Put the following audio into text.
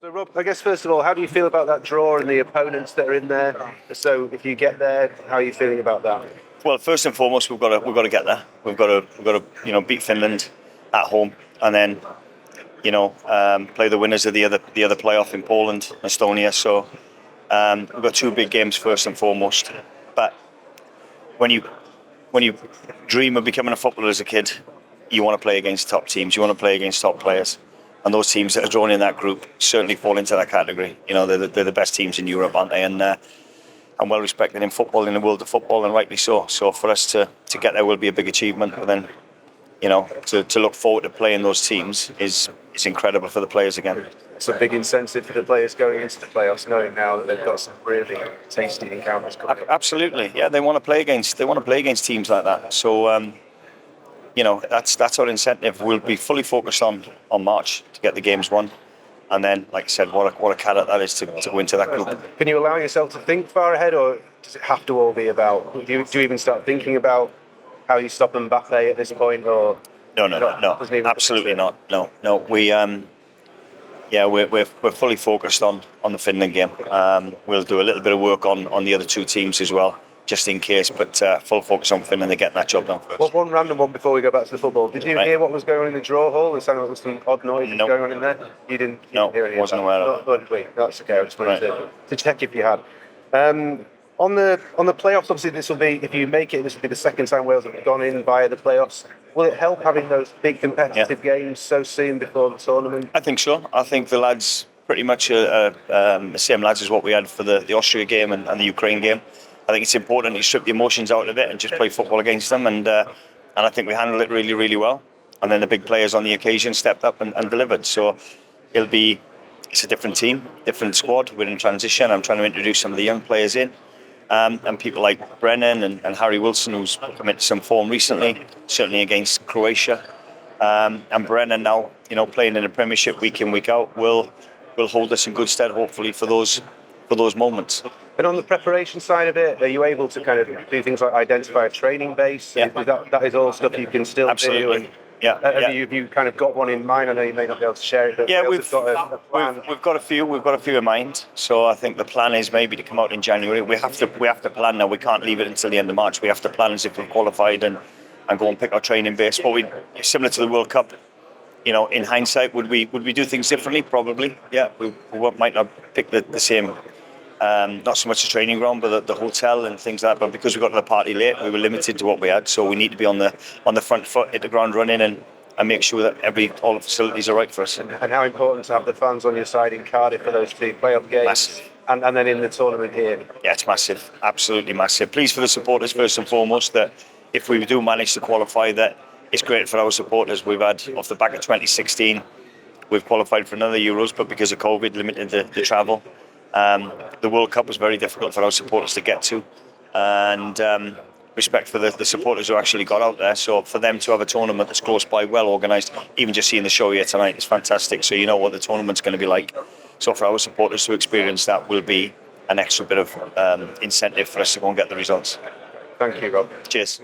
So, Rob, I guess first of all, how do you feel about that draw and the opponents that are in there? So, if you get there, how are you feeling about that? Well, first and foremost, we've got to get there. We've got to beat Finland at home, and then play the winners of the other playoff in Poland, Estonia. So we've got two big games first and foremost. But when you dream of becoming a footballer as a kid, you want to play against top teams. You want to play against top players. And those teams that are drawn in that group certainly fall into that category. They're the best teams in Europe, aren't they? And well respected in football, in the world of football, and rightly so. So for us to get there will be a big achievement. But then, to look forward to playing those teams is incredible for the players again. It's a big incentive for the players going into the playoffs, knowing now that they've got some really tasty encounters coming up. Absolutely, yeah. They want to play against teams like that. So. That's our incentive. We'll be fully focused on March to get the games won, and then, like I said, what a carrot that is to go into that group. Can you allow yourself to think far ahead, or does it have to all be about? Do you even start thinking about how you stop Mbappe at this point, or no, absolutely not. No. We're fully focused on the Finland game. We'll do a little bit of work on the other two teams as well, just in case, but full focus on Finland and getting that job done first. Well, one random one before we go back to the football. Did you hear what was going on in the draw hall? It sounded like there was some odd noise going on in there. You didn't hear any wasn't aware of it. That's okay. I just wanted to check if you had. On the playoffs, obviously this will be, if you make it, this will be the second time Wales have gone in via the playoffs. Will it help having those big competitive games so soon before the tournament? I think so. I think the lads pretty much the same lads as what we had for the Austria game and the Ukraine game. I think it's important to strip the emotions out of it and just play football against them, and I think we handled it really, really well. And then the big players on the occasion stepped up and delivered. So it's a different team, different squad. We're in transition. I'm trying to introduce some of the young players in, and people like Brennan and Harry Wilson, who's come into some form recently, certainly against Croatia. And Brennan now, playing in the Premiership week in, week out, will hold us in good stead, hopefully, for those moments. And on the preparation side of it, are you able to kind of do things like identify a training base? Yeah. That is all stuff you can still Absolutely. do. Yeah. Have you kind of got one in mind? I know you may not be able to share it, but we've got a plan. We've got a few in mind. So I think the plan is maybe to come out in January. We have to plan now. We can't leave it until the end of March. We have to plan as if we've qualified and go and pick our training base. But similar to the World Cup. In hindsight, would we do things differently? Probably. Yeah, we might not pick the same. Not so much the training ground, but the hotel and things like that. But because we got to the party late, we were limited to what we had. So we need to be on the front foot, hit the ground running, and make sure that all the facilities are right for us. And how important to have the fans on your side in Cardiff for those two playoff games, massive. And then in the tournament here. Yeah, it's massive, absolutely massive. Pleased for the supporters first and foremost that if we do manage to qualify, that it's great for our supporters. We've had off the back of 2016, we've qualified for another Euros, but because of COVID, limited the travel. The World Cup was very difficult for our supporters to get to, and respect for the supporters who actually got out there. So for them to have a tournament that's close by, well organised, even just seeing the show here tonight is fantastic. So you know what the tournament's going to be like. So for our supporters to experience that will be an extra bit of incentive for us to go and get the results. Thank you, Rob. Cheers.